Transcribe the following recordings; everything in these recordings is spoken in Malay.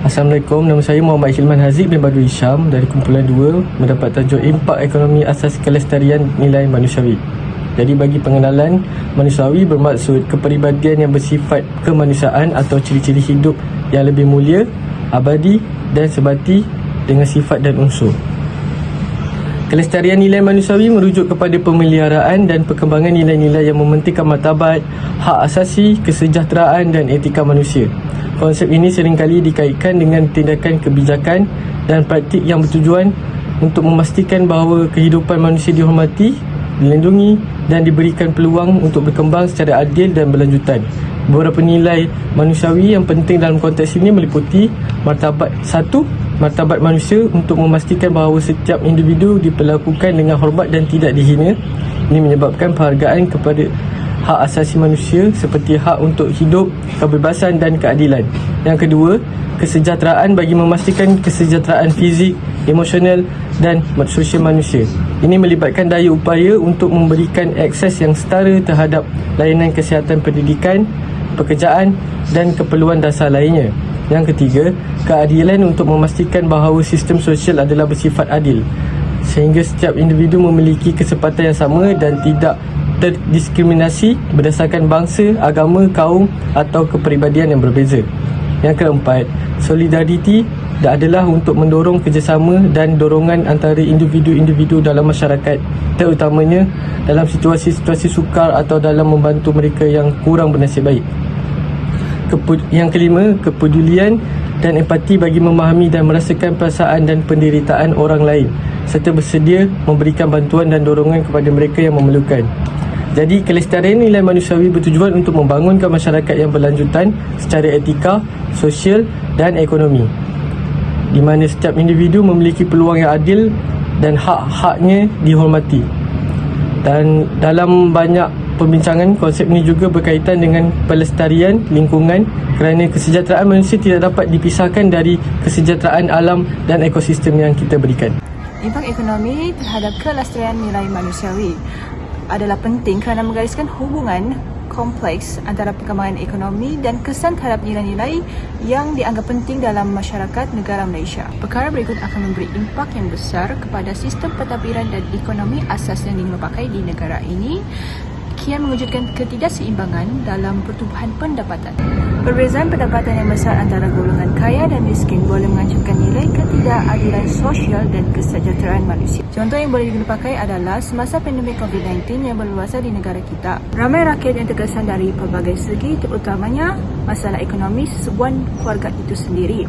Assalamualaikum, nama saya Muhammad Hilman Haziq bin Badul Hisham dari kumpulan 2 mendapat tajuk Impak Ekonomi Asas Kelestarian Nilai Manusiawi. Jadi bagi pengenalan, manusiawi bermaksud kepribadian yang bersifat kemanusiaan atau ciri-ciri hidup yang lebih mulia, abadi dan sebati dengan sifat dan unsur. Kelestarian nilai manusiawi merujuk kepada pemeliharaan dan perkembangan nilai-nilai yang mementingkan martabat, hak asasi, kesejahteraan dan etika manusia. Konsep ini seringkali dikaitkan dengan tindakan kebijakan dan praktik yang bertujuan untuk memastikan bahawa kehidupan manusia dihormati, dilindungi dan diberikan peluang untuk berkembang secara adil dan berlanjutan. Beberapa nilai manusiawi yang penting dalam konteks ini meliputi martabat manusia untuk memastikan bahawa setiap individu diperlakukan dengan hormat dan tidak dihina. Ini menyebabkan penghargaan kepada hak asasi manusia seperti hak untuk hidup, kebebasan dan keadilan. Yang kedua, kesejahteraan bagi memastikan kesejahteraan fizik, emosional dan sosial manusia. Ini melibatkan daya upaya untuk memberikan akses yang setara terhadap layanan kesihatan, pendidikan, pekerjaan dan keperluan dasar lainnya. Yang ketiga, keadilan untuk memastikan bahawa sistem sosial adalah bersifat adil sehingga setiap individu memiliki kesempatan yang sama dan tidak terdiskriminasi berdasarkan bangsa, agama, kaum atau kepribadian yang berbeza. Yang keempat, solidariti adalah untuk mendorong kerjasama dan dorongan antara individu-individu dalam masyarakat, terutamanya dalam situasi-situasi sukar atau dalam membantu mereka yang kurang bernasib baik. Yang kelima, kepedulian dan empati bagi memahami dan merasakan perasaan dan penderitaan orang lain serta bersedia memberikan bantuan dan dorongan kepada mereka yang memerlukan. Jadi, kelestarian nilai manusiawi bertujuan untuk membangunkan masyarakat yang berlanjutan secara etika, sosial dan ekonomi, di mana setiap individu memiliki peluang yang adil dan hak-haknya dihormati. Dan dalam banyak perbincangan, konsep ini juga berkaitan dengan pelestarian lingkungan kerana kesejahteraan manusia tidak dapat dipisahkan dari kesejahteraan alam dan ekosistem yang kita berikan. Impak ekonomi terhadap kelestarian nilai manusiawi adalah penting kerana menggariskan hubungan kompleks antara perkembangan ekonomi dan kesan terhadap nilai-nilai yang dianggap penting dalam masyarakat negara Malaysia. Perkara berikut akan memberi impak yang besar kepada sistem pentadbiran dan ekonomi asas yang dipakai di negara ini, kian mewujudkan ketidakseimbangan dalam pertumbuhan pendapatan. Perbezaan pendapatan yang besar antara golongan kaya dan miskin boleh mengancamkan nilai ketidakadilan sosial dan kesejahteraan manusia. Contoh yang boleh dipakai adalah semasa pandemik COVID-19 yang berluasan di negara kita. Ramai rakyat yang terkesan dari pelbagai segi, terutamanya masalah ekonomi sesebuah keluarga itu sendiri.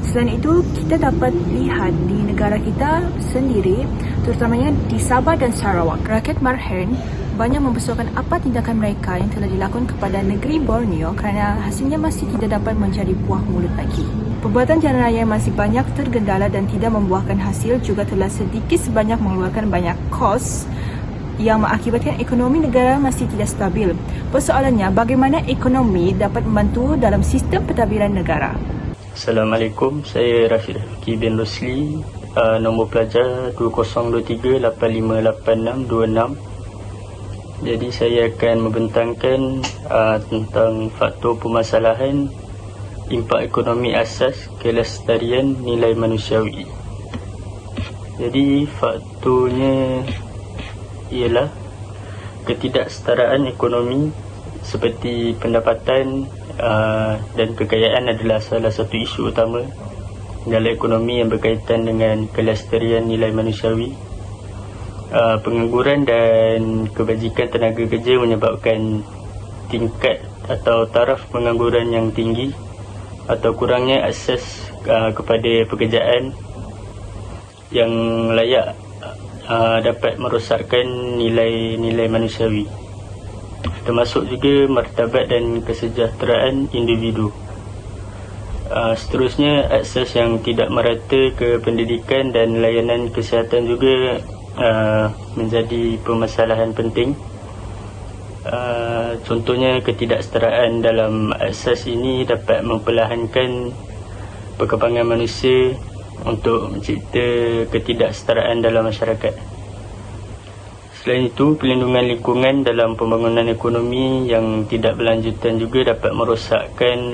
Selain itu, kita dapat lihat di negara kita sendiri, terutamanya di Sabah dan Sarawak, rakyat Marhen banyak mempersoalkan apa tindakan mereka yang telah dilakukan kepada negeri Borneo kerana hasilnya masih tidak dapat menjadi buah mulut lagi. Perbuatan jalan raya masih banyak tergendala dan tidak membuahkan hasil, juga telah sedikit sebanyak mengeluarkan banyak kos yang mengakibatkan ekonomi negara masih tidak stabil. Persoalannya, bagaimana ekonomi dapat membantu dalam sistem pentadbiran negara? Assalamualaikum, saya Rashid Rafiki bin Rosli, nombor pelajar 2023858626. Jadi saya akan membentangkan tentang faktor permasalahan impak ekonomi asas kelestarian nilai manusiawi. Jadi faktornya ialah ketidaksetaraan ekonomi seperti pendapatan dan kekayaan adalah salah satu isu utama dalam ekonomi yang berkaitan dengan kelestarian nilai manusiawi. Pengangguran dan kebajikan tenaga kerja menyebabkan tingkat atau taraf pengangguran yang tinggi atau kurangnya akses kepada pekerjaan yang layak dapat merosakkan nilai-nilai manusiawi, termasuk juga martabat dan kesejahteraan individu. Seterusnya, akses yang tidak merata ke pendidikan dan layanan kesihatan juga menjadi permasalahan penting. Contohnya, ketidaksetaraan dalam akses ini dapat memperlahankan perkembangan manusia untuk mencipta ketidaksetaraan dalam masyarakat. Selain itu, pelindungan lingkungan dalam pembangunan ekonomi yang tidak berlanjutan juga dapat merosakkan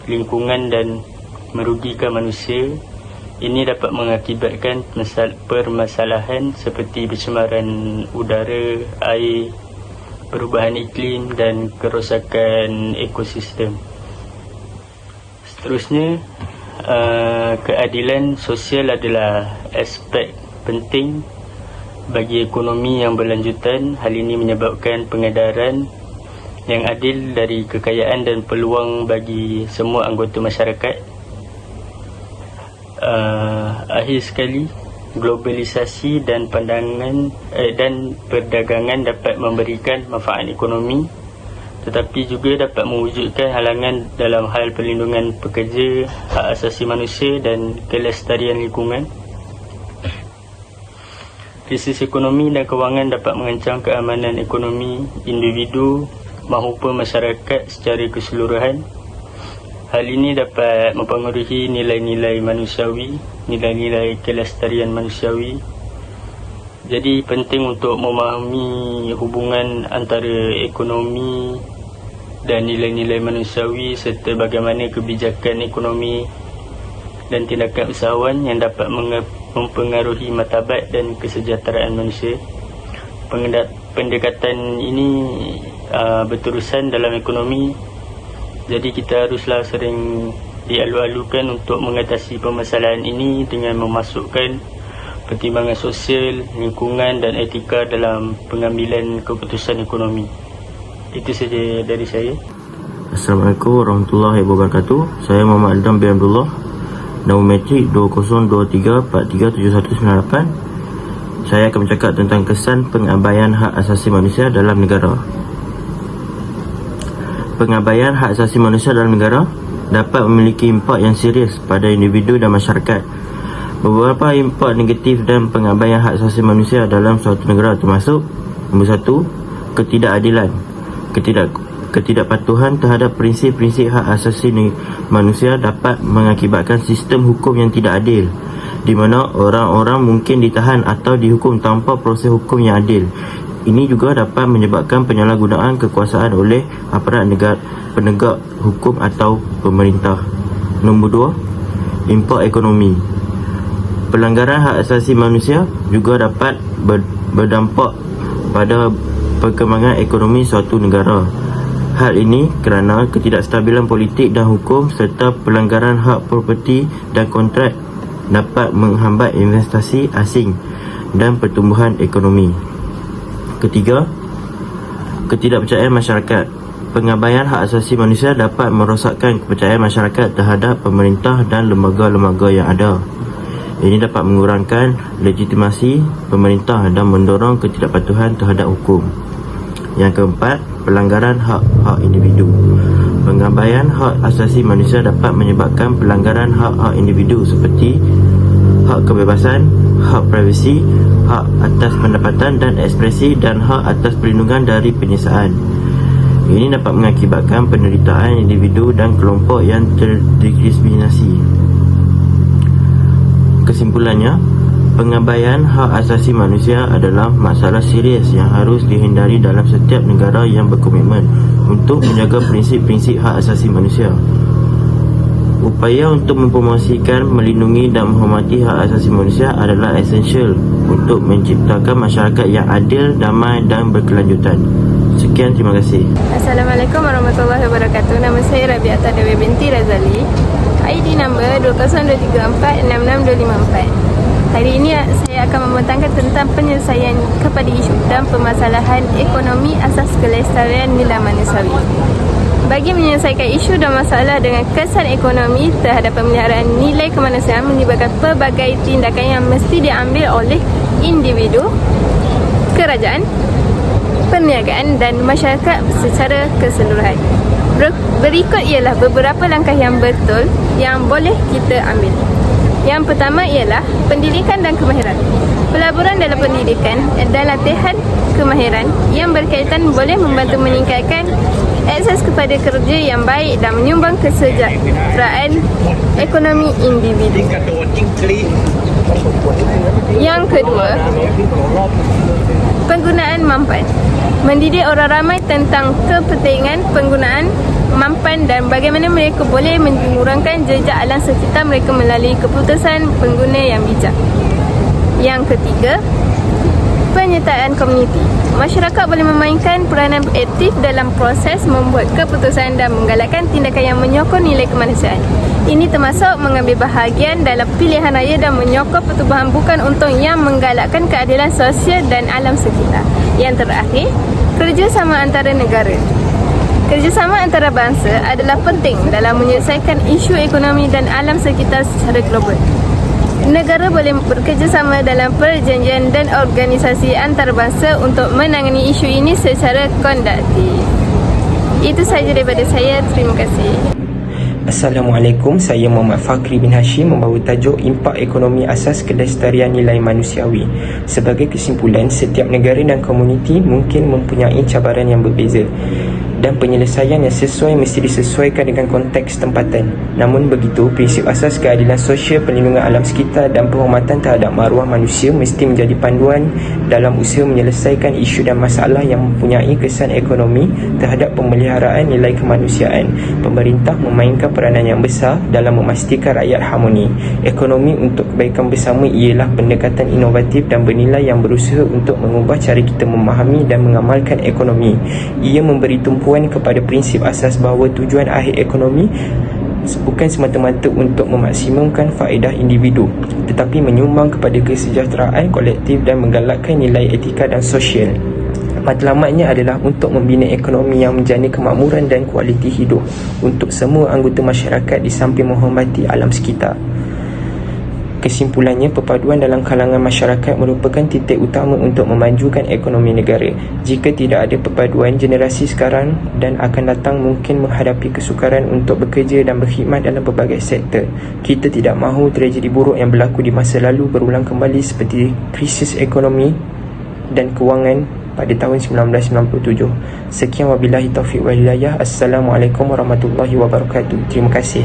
lingkungan dan merugikan manusia. Ini dapat mengakibatkan permasalahan seperti pencemaran udara, air, perubahan iklim dan kerosakan ekosistem. Seterusnya, keadilan sosial adalah aspek penting bagi ekonomi yang berlanjutan. Hal ini menyebabkan pengedaran yang adil dari kekayaan dan peluang bagi semua anggota masyarakat. Akhir sekali, globalisasi dan perdagangan dapat memberikan manfaat ekonomi, tetapi juga dapat mewujudkan halangan dalam hal perlindungan pekerja, hak asasi manusia dan kelestarian lingkungan. Krisis ekonomi dan kewangan dapat mengancam keamanan ekonomi individu maupun masyarakat secara keseluruhan. Hal ini dapat mempengaruhi nilai-nilai manusiawi, nilai-nilai kelestarian manusiawi. Jadi penting untuk memahami hubungan antara ekonomi dan nilai-nilai manusiawi serta bagaimana kebijakan ekonomi dan tindakan usahawan yang dapat mempengaruhi martabat dan kesejahteraan manusia. Pendekatan ini berterusan dalam ekonomi. Jadi kita haruslah sering dialu-alukan untuk mengatasi permasalahan ini dengan memasukkan pertimbangan sosial, lingkungan dan etika dalam pengambilan keputusan ekonomi. Itu saja dari saya. Assalamualaikum warahmatullahi wabarakatuh. Saya Muhammad Adam bin Abdullah. Nama metrik 2023437198. Saya akan bercakap tentang kesan pengabaian hak asasi manusia dalam negara. Pengabaian hak asasi manusia dalam negara dapat memiliki impak yang serius pada individu dan masyarakat. Beberapa impak negatif dan pengabaian hak asasi manusia dalam suatu negara termasuk: nombor 1, ketidakadilan. Ketidakpatuhan terhadap prinsip-prinsip hak asasi manusia dapat mengakibatkan sistem hukum yang tidak adil, di mana orang-orang mungkin ditahan atau dihukum tanpa proses hukum yang adil. Ini juga dapat menyebabkan penyalahgunaan kekuasaan oleh aparat penegak hukum atau pemerintah. Nombor 2, impak ekonomi. Pelanggaran hak asasi manusia juga dapat berdampak pada perkembangan ekonomi suatu negara. Hal ini kerana ketidakstabilan politik dan hukum serta pelanggaran hak properti dan kontrak dapat menghambat investasi asing dan pertumbuhan ekonomi. Ketiga, ketidakpercayaan masyarakat. Pengabaian hak asasi manusia dapat merosakkan kepercayaan masyarakat terhadap pemerintah dan lembaga-lembaga yang ada. Ini dapat mengurangkan legitimasi pemerintah dan mendorong ketidakpatuhan terhadap hukum. Yang keempat, pelanggaran hak-hak individu. Pengabaian hak asasi manusia dapat menyebabkan pelanggaran hak-hak individu seperti hak kebebasan, hak privasi, hak atas pendapatan dan ekspresi dan hak atas perlindungan dari penyiksaan. Ini dapat mengakibatkan penderitaan individu dan kelompok yang terdiskriminasi. Kesimpulannya, pengabaian hak asasi manusia adalah masalah serius yang harus dihindari dalam setiap negara yang berkomitmen untuk menjaga prinsip-prinsip hak asasi manusia. Upaya untuk mempromosikan, melindungi dan menghormati hak asasi manusia adalah esensial untuk menciptakan masyarakat yang adil, damai dan berkelanjutan. Sekian, terima kasih. Assalamualaikum warahmatullahi wabarakatuh. Nama saya Rabiata Dewi binti Razali. ID number 2023466254. Hari ini saya akan membentangkan tentang penyelesaian kepada isu dan permasalahan ekonomi asas kelestarian nilai manusiawi. Bagi menyelesaikan isu dan masalah dengan kesan ekonomi terhadap pemeliharaan nilai kemanusiaan menyebabkan pelbagai tindakan yang mesti diambil oleh individu, kerajaan, perniagaan dan masyarakat secara keseluruhan. Berikut ialah beberapa langkah yang betul yang boleh kita ambil. Yang pertama ialah pendidikan dan kemahiran. Pelaburan dalam pendidikan dan latihan kemahiran yang berkaitan boleh membantu meningkatkan akses kepada kerja yang baik dan menyumbang kesejahteraan ekonomi individu. Yang kedua, penggunaan manfaat. Mendidik orang ramai tentang kepentingan penggunaan mampan dan bagaimana mereka boleh mengurangkan jejak alam sekitar mereka melalui keputusan pengguna yang bijak. Yang ketiga, penyertaan komuniti. Masyarakat boleh memainkan peranan aktif dalam proses membuat keputusan dan menggalakkan tindakan yang menyokong nilai kemanusiaan. Ini termasuk mengambil bahagian dalam pilihan raya dan menyokong pertubuhan bukan untung yang menggalakkan keadilan sosial dan alam sekitar. Yang terakhir, kerjasama antara negara. Kerjasama antara bangsa adalah penting dalam menyelesaikan isu ekonomi dan alam sekitar secara global. Negara boleh bekerjasama dalam perjanjian dan organisasi antarabangsa untuk menangani isu ini secara konduktif. Itu sahaja daripada saya. Terima kasih. Assalamualaikum, saya Muhammad Fakri bin Hashim membawa tajuk Impak Ekonomi Asas Kelestarian Nilai Manusiawi. Sebagai kesimpulan, setiap negara dan komuniti mungkin mempunyai cabaran yang berbeza dan penyelesaian yang sesuai mesti disesuaikan dengan konteks tempatan. Namun begitu, prinsip asas keadilan sosial, perlindungan alam sekitar dan penghormatan terhadap maruah manusia mesti menjadi panduan dalam usaha menyelesaikan isu dan masalah yang mempunyai kesan ekonomi terhadap pemeliharaan nilai kemanusiaan. Pemerintah memainkan peranan yang besar dalam memastikan rakyat harmoni. Ekonomi untuk kebaikan bersama ialah pendekatan inovatif dan bernilai yang berusaha untuk mengubah cara kita memahami dan mengamalkan ekonomi. Ia memberi tumpuan kepada prinsip asas bahawa tujuan akhir ekonomi bukan semata-mata untuk memaksimumkan faedah individu, tetapi menyumbang kepada kesejahteraan kolektif dan menggalakkan nilai etika dan sosial. Matlamatnya adalah untuk membina ekonomi yang menjana kemakmuran dan kualiti hidup untuk semua anggota masyarakat di samping menghormati alam sekitar. Kesimpulannya, perpaduan dalam kalangan masyarakat merupakan titik utama untuk memajukan ekonomi negara. Jika tidak ada perpaduan, generasi sekarang dan akan datang mungkin menghadapi kesukaran untuk bekerja dan berkhidmat dalam pelbagai sektor. Kita tidak mahu tragedi buruk yang berlaku di masa lalu berulang kembali seperti krisis ekonomi dan kewangan pada tahun 1997. Sekian wabillahi taufiq wal hidayah. Assalamualaikum warahmatullahi wabarakatuh. Terima kasih.